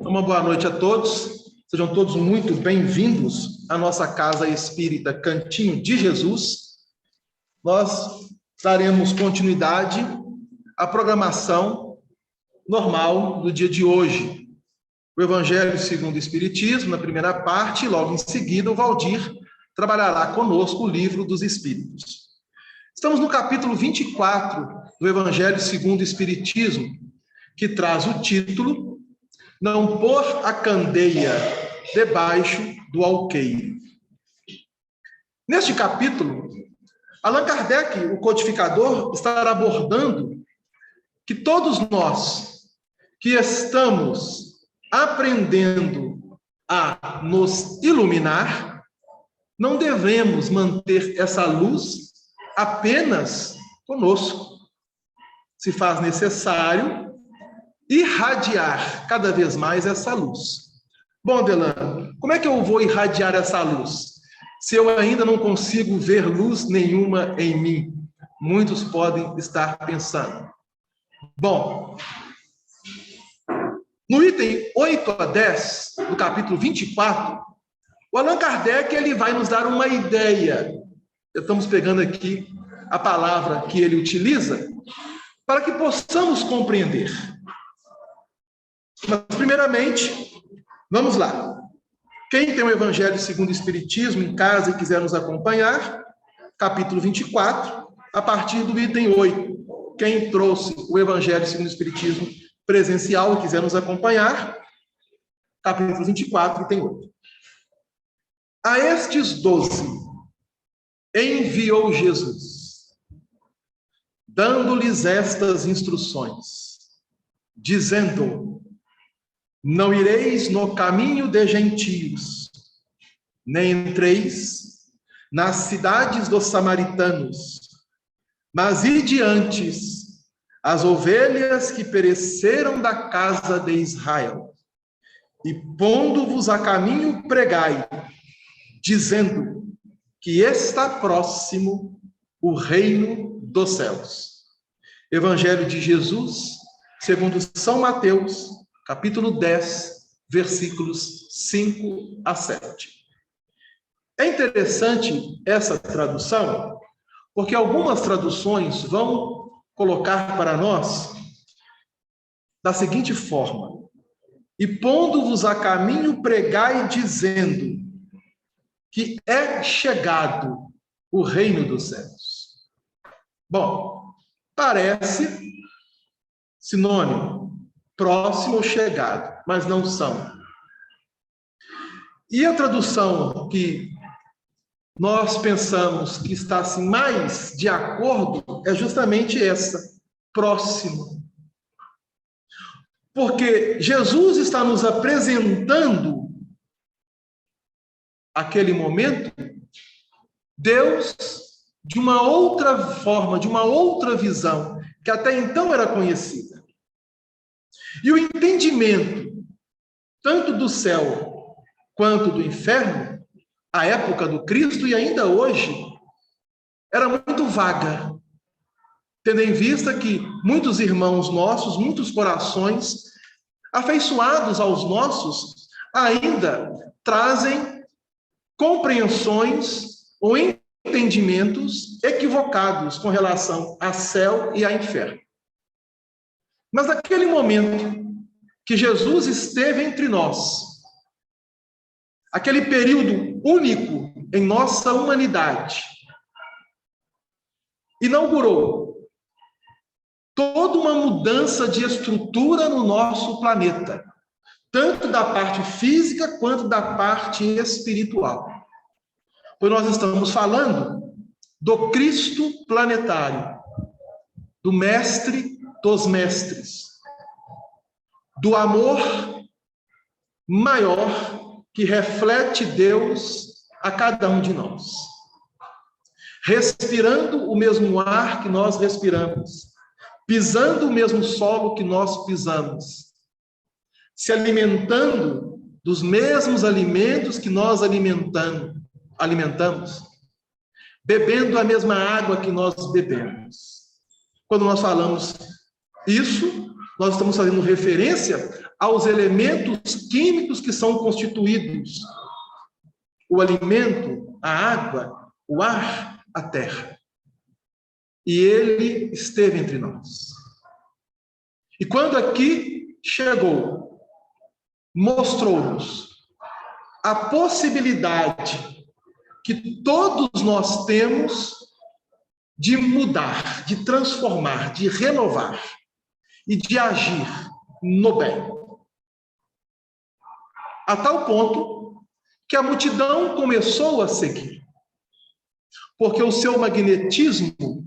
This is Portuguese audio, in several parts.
Uma boa noite a todos. Sejam todos muito bem-vindos à nossa Casa Espírita Cantinho de Jesus. Nós daremos continuidade à programação normal do dia de hoje. O Evangelho segundo o Espiritismo, na primeira parte, e logo em seguida o Valdir trabalhará conosco o Livro dos Espíritos. Estamos no capítulo 24 do Evangelho segundo o Espiritismo, que traz o título Não pôr a candeia debaixo do alqueire. Neste capítulo, Allan Kardec, o codificador, estará abordando que todos nós que estamos aprendendo a nos iluminar, não devemos manter essa luz apenas conosco. Se faz necessário irradiar cada vez mais essa luz. Bom, Delano, como é que eu vou irradiar essa luz? Se eu ainda não consigo ver luz nenhuma em mim, muitos podem estar pensando. Bom, no item 8 a 10 do capítulo 24, o Allan Kardec ele vai nos dar uma ideia. Estamos pegando aqui a palavra que ele utiliza para que possamos compreender. Mas, primeiramente, vamos lá. Quem tem o Evangelho segundo o Espiritismo em casa e quiser nos acompanhar, capítulo 24, a partir do item 8. Quem trouxe o Evangelho segundo o Espiritismo presencial e quiser nos acompanhar, capítulo 24, item 8. A estes 12 enviou Jesus, dando-lhes estas instruções, dizendo: Não ireis no caminho de gentios, nem entreis nas cidades dos samaritanos, mas ide antes as ovelhas que pereceram da casa de Israel, e pondo-vos a caminho pregai, dizendo que está próximo o reino dos céus. Evangelho de Jesus, segundo São Mateus, capítulo 10, versículos 5 a 7. É interessante essa tradução, porque algumas traduções vão colocar para nós da seguinte forma: e pondo-vos a caminho pregai, dizendo que é chegado o reino dos céus. Bom, parece sinônimo, próximo ou chegado, mas não são. E a tradução que nós pensamos que está assim, mais de acordo é justamente essa, próximo. Porque Jesus está nos apresentando aquele momento, Deus de uma outra forma, de uma outra visão, que até então era conhecida. E o entendimento, tanto do céu quanto do inferno, à época do Cristo e ainda hoje, era muito vaga, tendo em vista que muitos irmãos nossos, muitos corações afeiçoados aos nossos, ainda trazem compreensões ou entendimentos equivocados com relação a céu e a inferno. Mas naquele momento que Jesus esteve entre nós, aquele período único em nossa humanidade, inaugurou toda uma mudança de estrutura no nosso planeta, tanto da parte física quanto da parte espiritual. Pois nós estamos falando do Cristo planetário, do Mestre dos Mestres, do amor maior que reflete Deus a cada um de nós. Respirando o mesmo ar que nós respiramos, pisando o mesmo solo que nós pisamos, se alimentando dos mesmos alimentos que nós alimentamos, bebendo a mesma água que nós bebemos. Quando nós falamos isso, nós estamos fazendo referência aos elementos químicos que são constituídos: o alimento, a água, o ar, a terra. E ele esteve entre nós. E quando aqui chegou, mostrou-nos a possibilidade que todos nós temos de mudar, de transformar, de renovar e de agir no bem. A tal ponto que a multidão começou a seguir, porque o seu magnetismo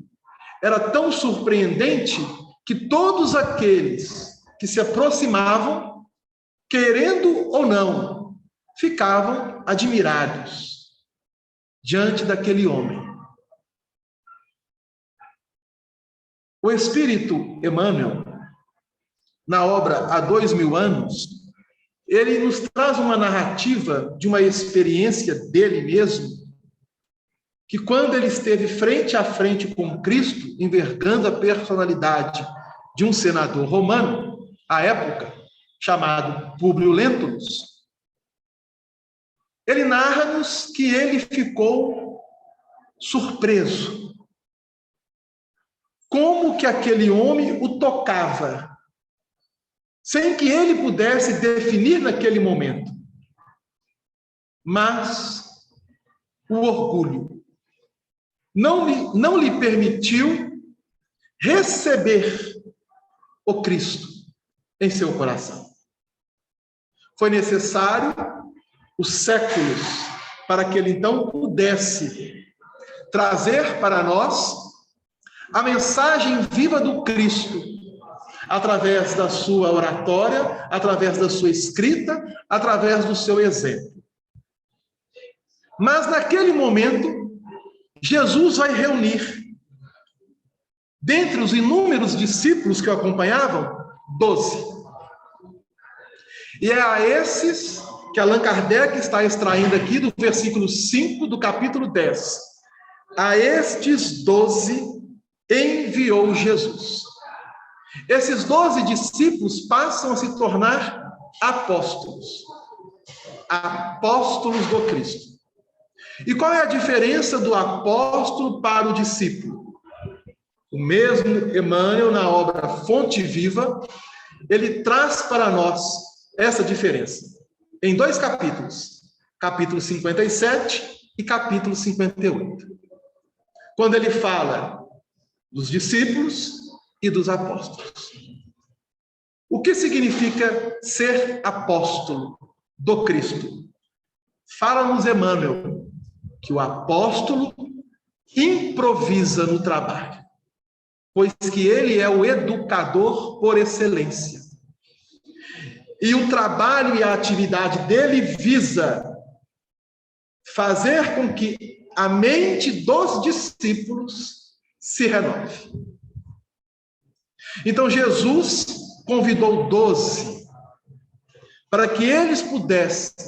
era tão surpreendente que todos aqueles que se aproximavam, querendo ou não, ficavam admirados diante daquele homem. O Espírito Emmanuel, na obra Há 2000 anos, ele nos traz uma narrativa de uma experiência dele mesmo, que quando ele esteve frente a frente com Cristo, envergando a personalidade de um senador romano, à época, chamado Públio Lentulus, ele narra-nos que ele ficou surpreso. Como que aquele homem o tocava, sem que ele pudesse definir naquele momento. Mas o orgulho não lhe permitiu receber o Cristo em seu coração. Foi necessário os séculos para que ele então pudesse trazer para nós a mensagem viva do Cristo, através da sua oratória, através da sua escrita, através do seu exemplo. Mas naquele momento, Jesus vai reunir, dentre os inúmeros discípulos que o acompanhavam, 12. E é a esses que Allan Kardec está extraindo aqui do versículo 5 do capítulo 10. A estes 12 enviou Jesus. Esses 12 discípulos passam a se tornar apóstolos. Apóstolos do Cristo. E qual é a diferença do apóstolo para o discípulo? O mesmo Emmanuel, na obra Fonte Viva, ele traz para nós essa diferença. Em 2 capítulos, capítulo 57 e capítulo 58. Quando ele fala dos discípulos e dos apóstolos. O que significa ser apóstolo do Cristo? Fala-nos Emmanuel que o apóstolo improvisa no trabalho, pois que ele é o educador por excelência. E o trabalho e a atividade dele visa fazer com que a mente dos discípulos se renove. Então Jesus convidou 12 para que eles pudessem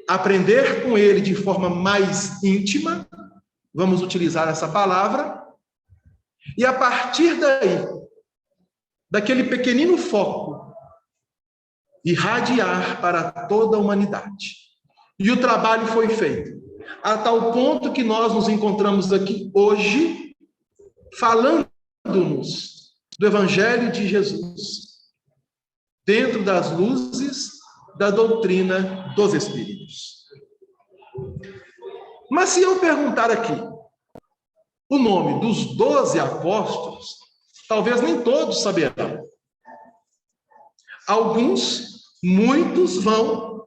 aprender com ele de forma mais íntima, vamos utilizar essa palavra, e a partir daí, daquele pequenino foco, irradiar para toda a humanidade. E o trabalho foi feito, a tal ponto que nós nos encontramos aqui hoje, falando-nos do Evangelho de Jesus, dentro das luzes da doutrina dos Espíritos. Mas se eu perguntar aqui o nome dos 12 apóstolos, talvez nem todos saberão. Alguns, muitos vão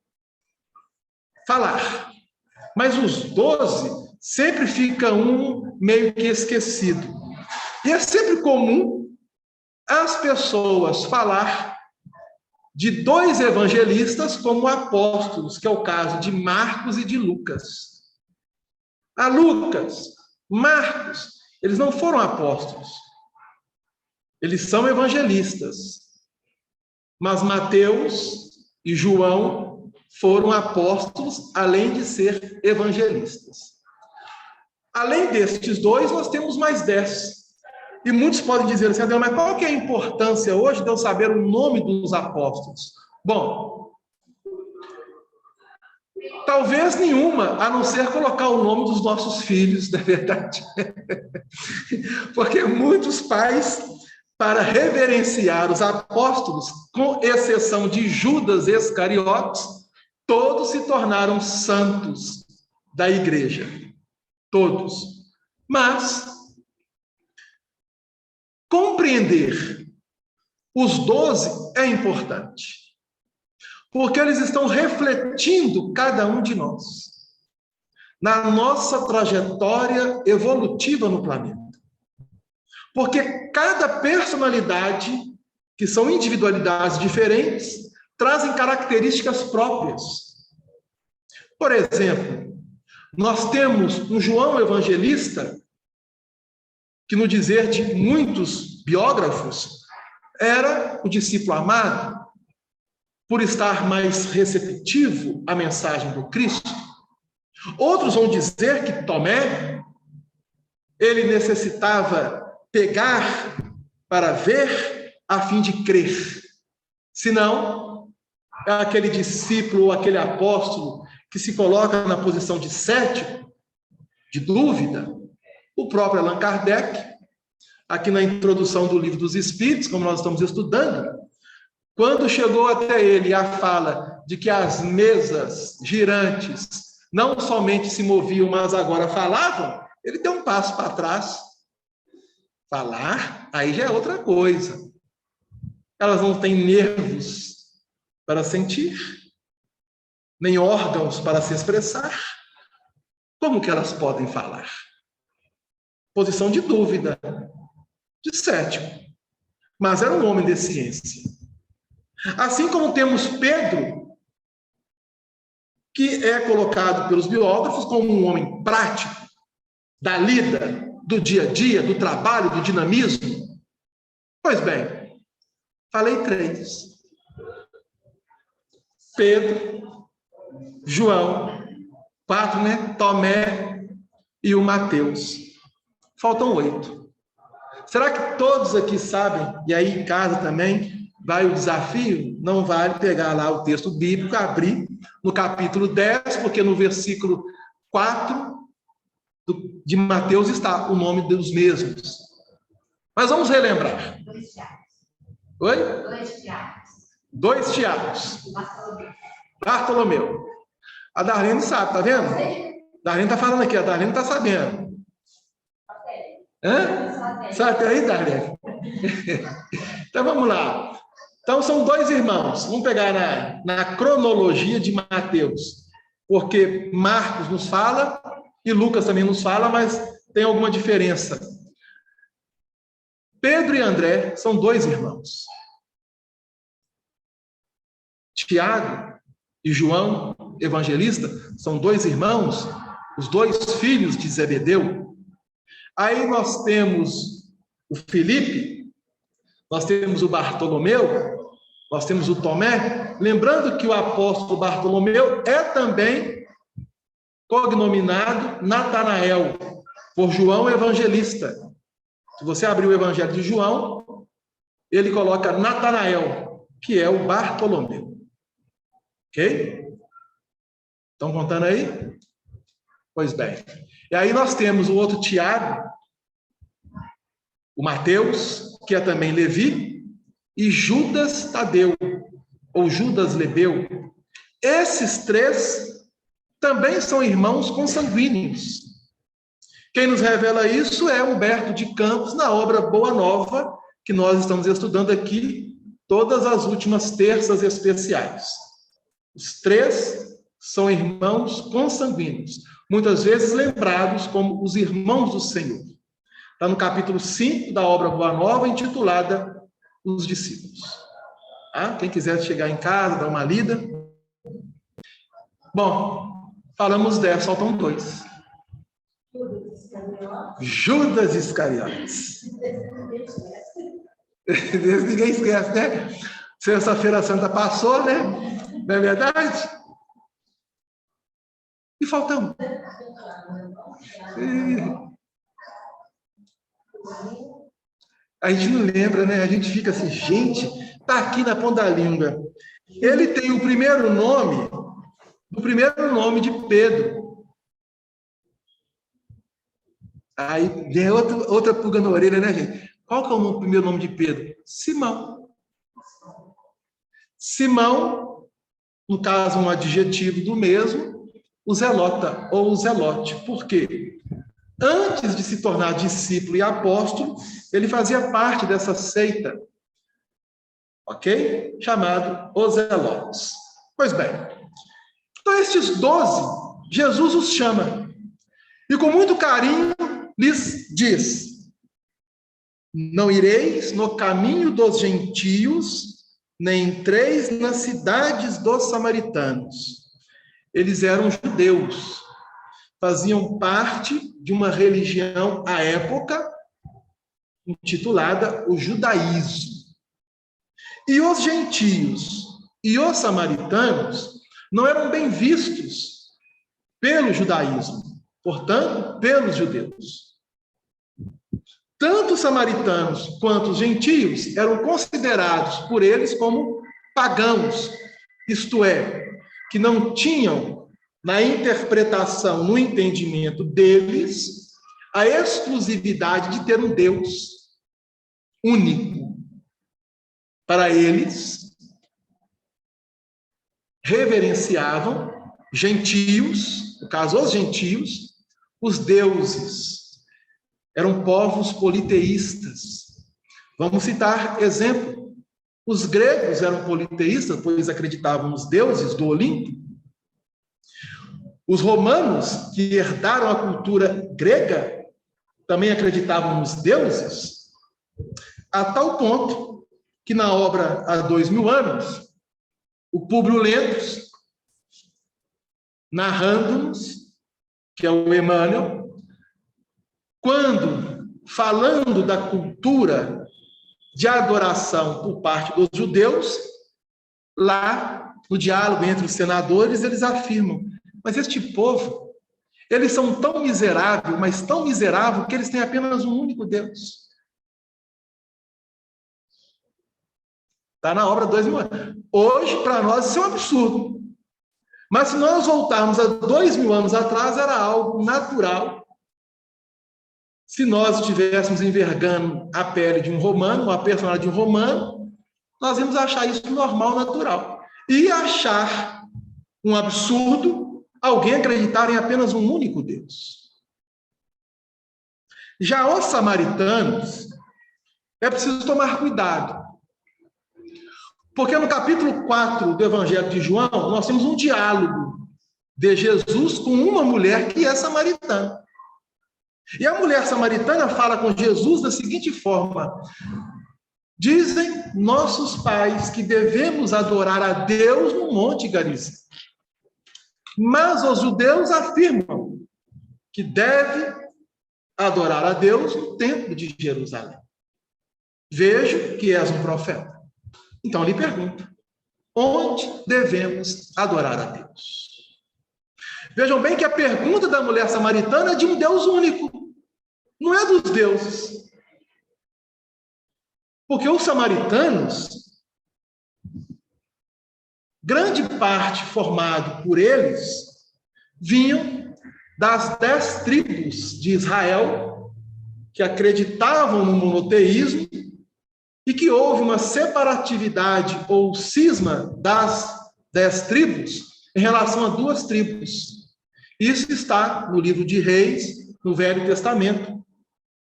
falar, mas os 12 sempre fica um meio que esquecido. E é sempre comum as pessoas falar de 2 evangelistas como apóstolos, que é o caso de Marcos e de Lucas. A Lucas, Marcos, eles não foram apóstolos. Eles são evangelistas. Mas Mateus e João foram apóstolos, além de ser evangelistas. Além destes 2, nós temos mais 10. E muitos podem dizer assim, Adriano, mas qual que é a importância hoje de eu saber o nome dos apóstolos? Bom, talvez nenhuma, a não ser colocar o nome dos nossos filhos, na verdade. Porque muitos pais, para reverenciar os apóstolos, com exceção de Judas Iscariotes, todos se tornaram santos da igreja. Todos. Mas compreender os 12 é importante, porque eles estão refletindo cada um de nós, na nossa trajetória evolutiva no planeta. Porque cada personalidade, que são individualidades diferentes, trazem características próprias. Por exemplo, nós temos um João Evangelista, que no dizer de muitos biógrafos, era o discípulo amado, por estar mais receptivo à mensagem do Cristo. Outros vão dizer que Tomé, ele necessitava pegar para ver a fim de crer. Senão, é aquele discípulo ou aquele apóstolo que se coloca na posição de cético, de dúvida. O próprio Allan Kardec, aqui na introdução do Livro dos Espíritos, como nós estamos estudando, quando chegou até ele a fala de que as mesas girantes não somente se moviam, mas agora falavam, ele deu um passo para trás. Falar, aí já é outra coisa. Elas não têm nervos para sentir, nem órgãos para se expressar. Como que elas podem falar? Posição de dúvida, de cético. Mas era um homem de ciência. Assim como temos Pedro, que é colocado pelos biógrafos como um homem prático, da lida, do dia a dia, do trabalho, do dinamismo. Pois bem, falei 3. Pedro, João, 4, né? Tomé e o Mateus. Faltam 8. Será que todos aqui sabem? E aí em casa também vai o desafio? Não vale pegar lá o texto bíblico, abrir no capítulo 10, porque no versículo 4 de Mateus está o nome dos mesmos. Mas vamos relembrar. 2 Tiagos. Oi? 2 Tiagos. 2 Tiagos. Bartolomeu. A Darlene sabe, tá vendo? Darlene tá falando aqui, a Darlene tá sabendo. Hã? Sabe aí, Darlene? Então vamos lá. Então são 2 irmãos. Vamos pegar na cronologia de Mateus, porque Marcos nos fala e Lucas também nos fala, mas tem alguma diferença. Pedro e André são 2 irmãos. Tiago e João, evangelista, são 2 irmãos, os 2 filhos de Zebedeu. Aí nós temos o Filipe, nós temos o Bartolomeu, nós temos o Tomé. Lembrando que o apóstolo Bartolomeu é também cognominado Natanael, por João Evangelista. Se você abrir o Evangelho de João, ele coloca Natanael, que é o Bartolomeu. Ok? Estão contando aí? Pois bem. E aí nós temos o outro Tiago, o Mateus, que é também Levi, e Judas Tadeu, ou Judas Lebeu. Esses 3 também são irmãos consanguíneos. Quem nos revela isso é Humberto de Campos, na obra Boa Nova, que nós estamos estudando aqui todas as últimas terças especiais. Os 3 são irmãos consanguíneos, muitas vezes lembrados como os irmãos do Senhor. Está no capítulo 5 da obra Boa Nova, intitulada Os Discípulos. Tá? Quem quiser chegar em casa, dar uma lida. Bom, falamos 10, faltam 2. Judas Iscariotes. Ninguém esquece, né? Sexta-feira Santa passou, né? Não é verdade? E falta 1. A gente não lembra, né? A gente fica assim, gente, tá aqui na ponta da língua. Ele tem o primeiro nome de Pedro. Aí vem outra pulga na orelha, né, gente? Qual que é o primeiro nome de Pedro? Simão. Simão, no caso, um adjetivo do mesmo, o zelota ou o zelote. Por quê? Antes de se tornar discípulo e apóstolo, ele fazia parte dessa seita, ok? Chamado os zelotes. Pois bem, então estes 12, Jesus os chama. E com muito carinho lhes diz: não ireis no caminho dos gentios, nem entreis nas cidades dos samaritanos. Eles eram judeus, faziam parte de uma religião à época intitulada o judaísmo. E os gentios e os samaritanos não eram bem vistos pelo judaísmo, portanto, pelos judeus. Tanto os samaritanos quanto os gentios eram considerados por eles como pagãos, isto é, que não tinham na interpretação, no entendimento deles, a exclusividade de ter um Deus único. Para eles, reverenciavam gentios, no caso os gentios, os deuses. Eram povos politeístas. Vamos citar exemplo. Os gregos eram politeístas, pois acreditavam nos deuses do Olimpo. Os romanos, que herdaram a cultura grega, também acreditavam nos deuses, a tal ponto que na obra Há 2000 anos, o Públio Lentulus, narrando-nos, que é o Emmanuel, quando, falando da cultura de adoração por parte dos judeus, lá no diálogo entre os senadores, eles afirmam: mas este povo, eles são tão miseráveis, mas tão miseráveis, que eles têm apenas um único Deus. Está na obra 2000 anos. Hoje, para nós, isso é um absurdo. Mas se nós voltarmos a 2000 anos atrás, era algo natural. Se nós estivéssemos envergando a pele de um romano, a personagem de um romano, nós íamos achar isso normal, natural. E achar um absurdo alguém acreditar em apenas um único Deus. Já os samaritanos, é preciso tomar cuidado. Porque no capítulo 4 do Evangelho de João, nós temos um diálogo de Jesus com uma mulher que é samaritana. E a mulher samaritana fala com Jesus da seguinte forma: dizem nossos pais que devemos adorar a Deus no Monte Garizim. Mas os judeus afirmam que deve adorar a Deus no templo de Jerusalém. Vejo que és um profeta. Então lhe pergunto: onde devemos adorar a Deus? Vejam bem que a pergunta da mulher samaritana é de um Deus único, não é dos deuses. Porque os samaritanos, grande parte formado por eles, vinham das 10 tribos de Israel, que acreditavam no monoteísmo, e que houve uma separatividade ou cisma das 10 tribos em relação a 2 tribos. Isso está no livro de Reis, no Velho Testamento.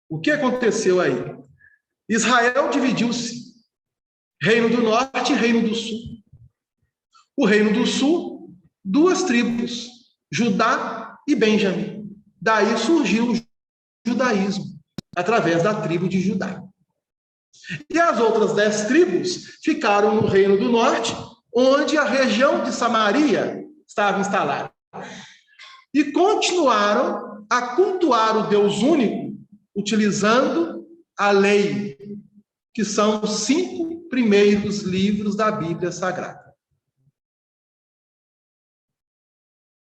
O que aconteceu aí? Israel dividiu-se, Reino do Norte e Reino do Sul. O Reino do Sul, 2 tribos, Judá e Benjamim. Daí surgiu o judaísmo, através da tribo de Judá. E as outras 10 tribos ficaram no Reino do Norte, onde a região de Samaria estava instalada. E continuaram a cultuar o Deus único, utilizando a lei, que são os 5 primeiros livros da Bíblia Sagrada,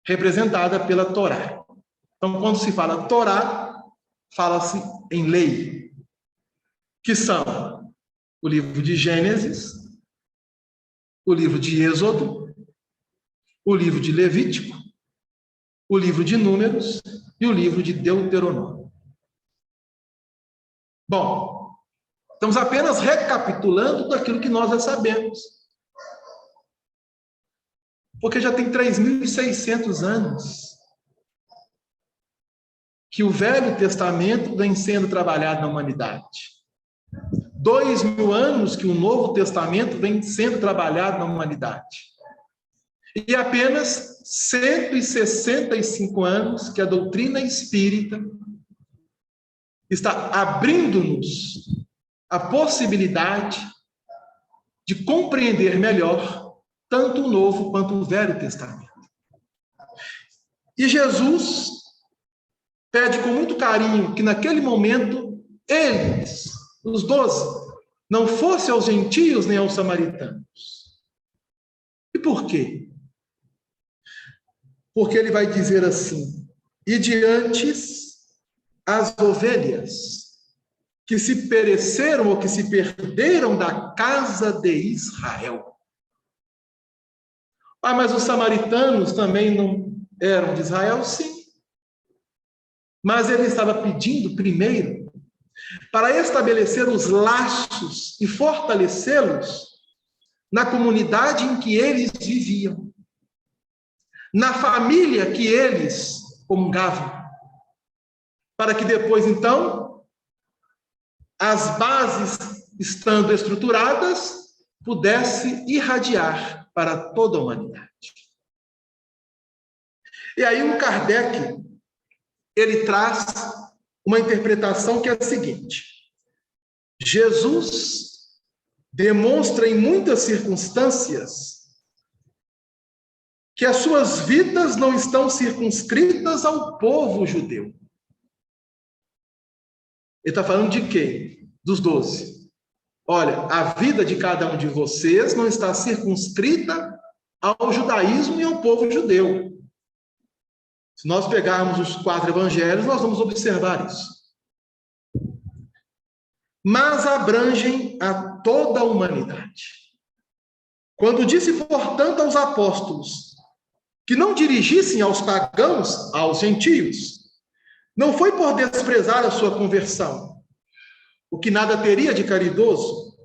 representada pela Torá. Então, quando se fala Torá, fala-se em lei, que são o livro de Gênesis, o livro de Êxodo, o livro de Levítico, o livro de Números e o livro de Deuteronômio. Bom, estamos apenas recapitulando daquilo que nós já sabemos. Porque já tem 3.600 anos que o Velho Testamento vem sendo trabalhado na humanidade. 2.000 anos que o Novo Testamento vem sendo trabalhado na humanidade. E apenas 165 anos que a doutrina espírita está abrindo-nos a possibilidade de compreender melhor tanto o Novo quanto o Velho Testamento. E Jesus pede com muito carinho que naquele momento eles, os 12, não fossem aos gentios nem aos samaritanos. E por quê? Porque ele vai dizer assim: e diante as ovelhas que se pereceram ou que se perderam da casa de Israel. Ah, mas os samaritanos também não eram de Israel? Sim. Mas ele estava pedindo primeiro para estabelecer os laços e fortalecê-los na comunidade em que eles viviam, na família que eles comungavam, para que depois, então, as bases estando estruturadas, pudesse irradiar para toda a humanidade. E aí o Kardec, ele traz uma interpretação que é a seguinte: Jesus demonstra em muitas circunstâncias que as suas vidas não estão circunscritas ao povo judeu. Ele está falando de quem? Dos 12. Olha, a vida de cada um de vocês não está circunscrita ao judaísmo e ao povo judeu. Se nós pegarmos os 4 evangelhos, nós vamos observar isso. Mas abrangem a toda a humanidade. Quando disse, portanto, aos apóstolos que não dirigissem aos pagãos, aos gentios, não foi por desprezar a sua conversão, o que nada teria de caridoso,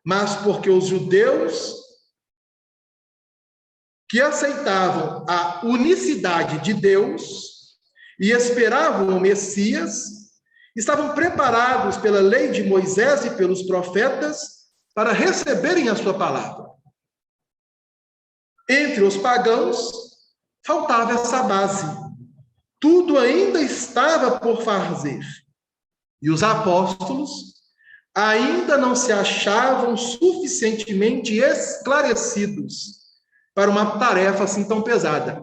mas porque os judeus que aceitavam a unicidade de Deus e esperavam o Messias, estavam preparados pela lei de Moisés e pelos profetas para receberem a sua palavra. Entre os pagãos, faltava essa base. Tudo ainda estava por fazer. E os apóstolos ainda não se achavam suficientemente esclarecidos para uma tarefa assim tão pesada.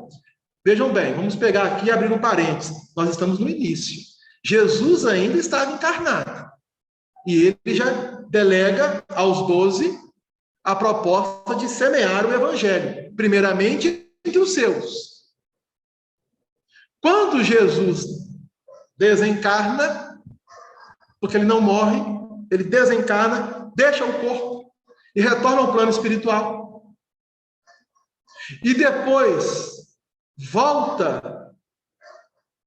Vejam bem, vamos pegar aqui e abrir um parênteses. Nós estamos no início. Jesus ainda estava encarnado. E ele já delega aos 12 a proposta de semear o evangelho. Primeiramente, entre os seus. Quando Jesus desencarna, porque ele não morre, ele desencarna, deixa o corpo e retorna ao plano espiritual. E depois volta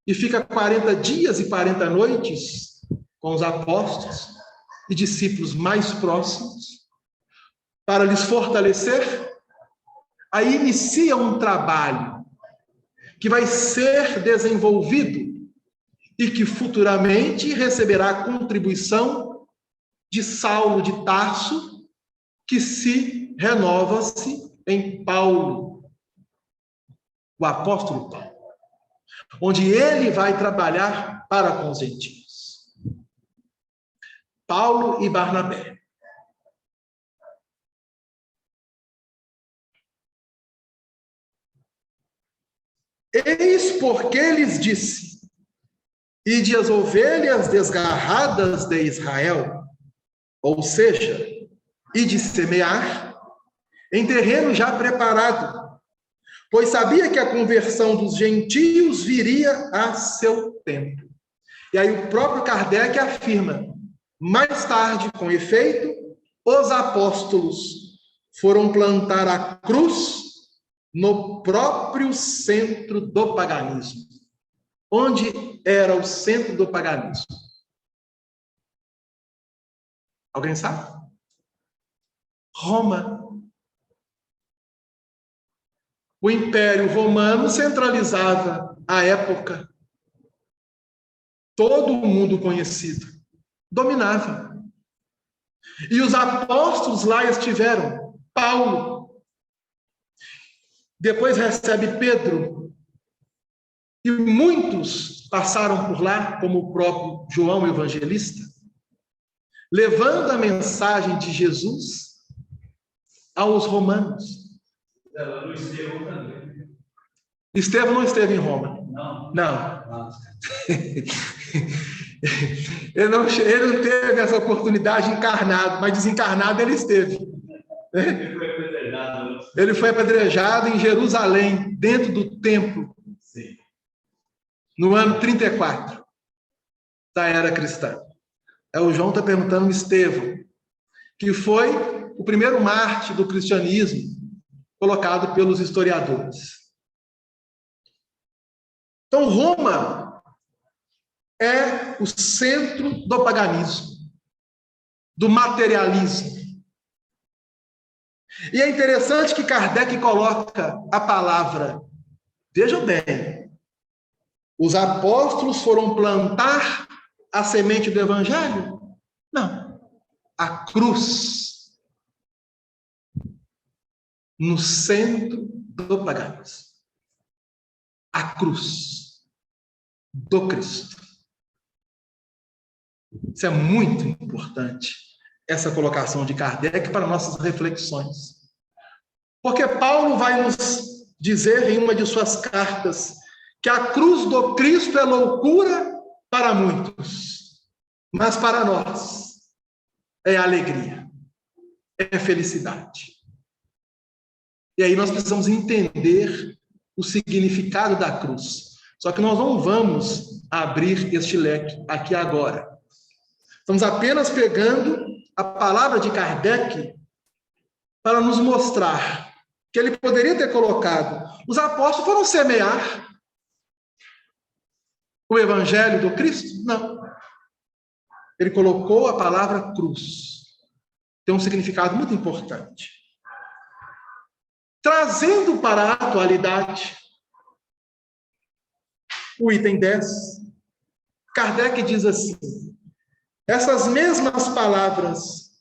e fica 40 dias e 40 noites com os apóstolos e discípulos mais próximos para lhes fortalecer. Aí inicia um trabalho que vai ser desenvolvido e que futuramente receberá a contribuição de Saulo de Tarso, que se renova-se em Paulo, o apóstolo Paulo, onde ele vai trabalhar para com os gentios. Paulo e Barnabé. Eis porque lhes disse: ide as ovelhas desgarradas de Israel, ou seja, ide semear em terreno já preparado, pois sabia que a conversão dos gentios viria a seu tempo. E aí o próprio Kardec afirma: Mais tarde, com efeito, os apóstolos foram plantar a cruz no próprio centro do paganismo. Onde era o centro do paganismo? Alguém sabe? Roma. O Império Romano centralizava a época. Todo o mundo conhecido. Dominava. E os apóstolos lá estiveram. Paulo. Depois recebe Pedro. E muitos passaram por lá, como o próprio João Evangelista, levando a mensagem de Jesus aos romanos. Estevão não esteve em Roma. Não. Ele não teve essa oportunidade encarnado, mas desencarnado ele esteve. Ele foi apedrejado em Jerusalém, dentro do templo, no ano 34 da era cristã. O João está perguntando Estevão, que foi o primeiro mártir do cristianismo, colocado pelos historiadores. Então, Roma é o centro do paganismo, do materialismo. E é interessante que Kardec coloca a palavra, vejam bem, os apóstolos foram plantar a semente do evangelho? Não. A cruz no centro do paganismo. A cruz do Cristo. Isso é muito importante, essa colocação de Kardec para nossas reflexões. Porque Paulo vai nos dizer em uma de suas cartas que a cruz do Cristo é loucura para muitos, mas para nós é alegria, é felicidade. E aí nós precisamos entender o significado da cruz. Só que nós não vamos abrir este leque aqui agora. Estamos apenas pegando a palavra de Kardec para nos mostrar que ele poderia ter colocado. Os apóstolos foram semear o evangelho do Cristo? Não. Ele colocou a palavra cruz. Tem um significado muito importante. Trazendo para a atualidade, o item 10, Kardec diz assim: essas mesmas palavras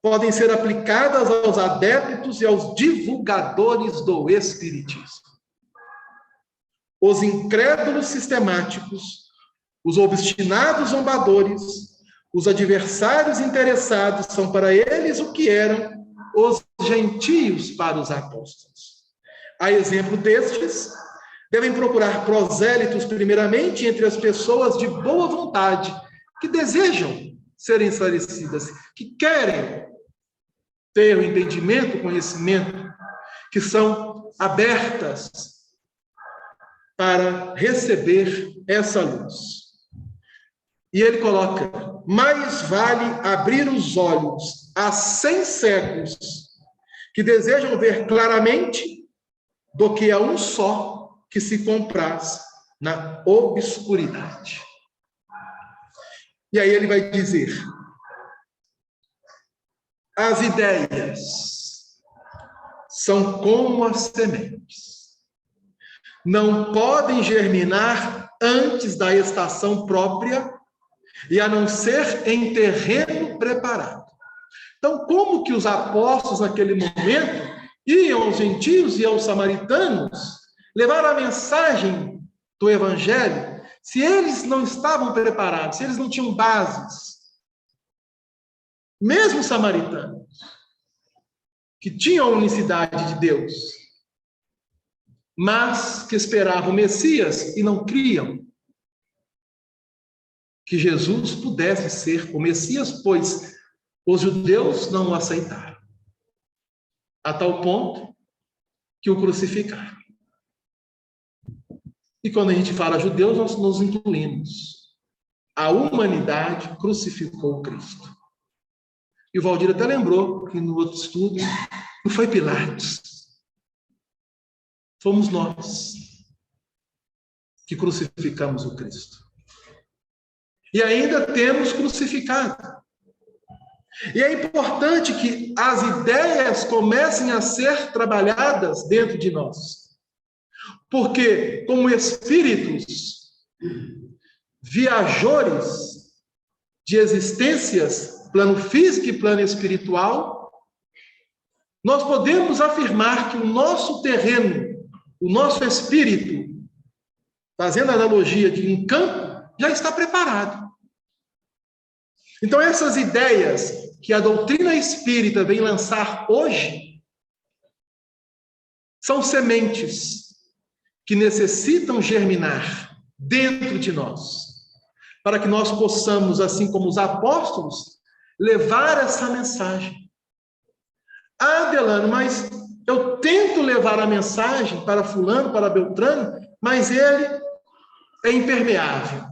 podem ser aplicadas aos adeptos e aos divulgadores do Espiritismo. Os incrédulos sistemáticos, os obstinados zombadores, os adversários interessados são para eles o que eram os gentios para os apóstolos. A exemplo destes, devem procurar prosélitos primeiramente entre as pessoas de boa vontade, que desejam serem esclarecidas, que querem ter o entendimento, o conhecimento, que são abertas para receber essa luz. E ele coloca: mais vale abrir os olhos a 100 cegos que desejam ver claramente do que a um só que se compraz na obscuridade. E aí ele vai dizer: as ideias são como as sementes. Não podem germinar antes da estação própria e a não ser em terreno preparado. Então, como que os apóstolos naquele momento iam aos gentios e aos samaritanos levar a mensagem do evangelho se eles não estavam preparados, se eles não tinham bases? Mesmo os samaritanos, que tinham a unicidade de Deus, mas que esperavam o Messias e não criam que Jesus pudesse ser o Messias, pois os judeus não o aceitaram, a tal ponto que o crucificaram. E quando a gente fala judeus, nós nos incluímos. a humanidade crucificou Cristo. E o Valdir até lembrou que no outro estudo não foi Pilatos. Fomos nós que crucificamos o Cristo. E ainda temos crucificado. E é importante que as ideias comecem a ser trabalhadas dentro de nós. Porque, como espíritos viajores de existências, plano físico e plano espiritual, nós podemos afirmar que o nosso terreno, o nosso espírito, fazendo a analogia de um campo, já está preparado. Então, essas ideias que a doutrina espírita vem lançar hoje são sementes que necessitam germinar dentro de nós, para que nós possamos, assim como os apóstolos, levar essa mensagem. Ah, Delano, mas eu tento levar a mensagem para fulano, para Beltrano, mas ele é impermeável.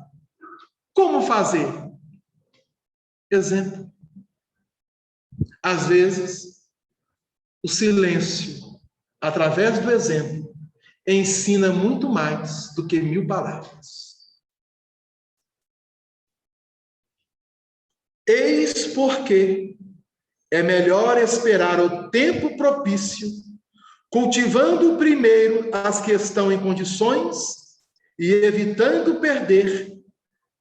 Como fazer? Exemplo. Às vezes, o silêncio, através do exemplo, ensina muito mais do que 1000 palavras. Eis porque é melhor esperar o tempo propício, cultivando primeiro as que estão em condições e evitando perder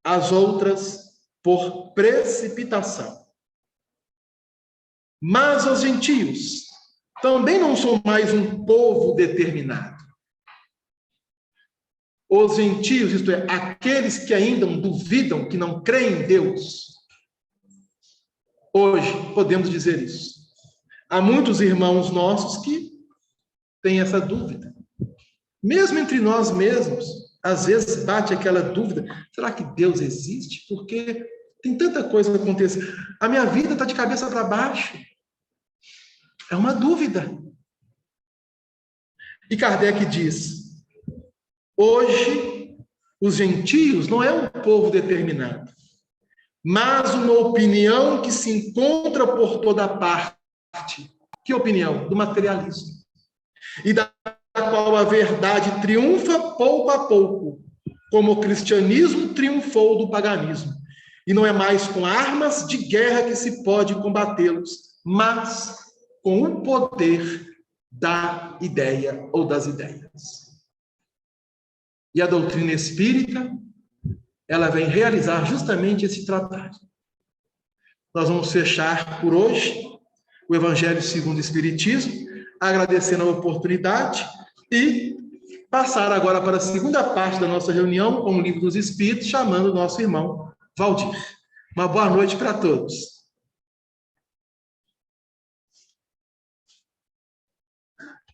as outras por precipitação. Mas os gentios também não são mais um povo determinado. Os gentios, isto é, aqueles que ainda duvidam, que não creem em Deus, hoje podemos dizer isso. Há muitos irmãos nossos que têm essa dúvida. Mesmo entre nós mesmos, às vezes bate aquela dúvida: será que Deus existe? Porque tem tanta coisa acontecendo. A minha vida está de cabeça para baixo. É uma dúvida. E Kardec diz: hoje, os gentios não é um povo determinado, mas uma opinião que se encontra por toda parte. Que opinião? Do materialismo. E da qual a verdade triunfa pouco a pouco, como o cristianismo triunfou do paganismo. E não é mais com armas de guerra que se pode combatê-los, mas com o poder da ideia ou das ideias. E a doutrina espírita, ela vem realizar justamente esse trabalho. Nós vamos fechar por hoje o Evangelho segundo o Espiritismo, agradecendo a oportunidade e passar agora para a segunda parte da nossa reunião com o Livro dos Espíritos, chamando o nosso irmão Valdir. Uma boa noite para todos.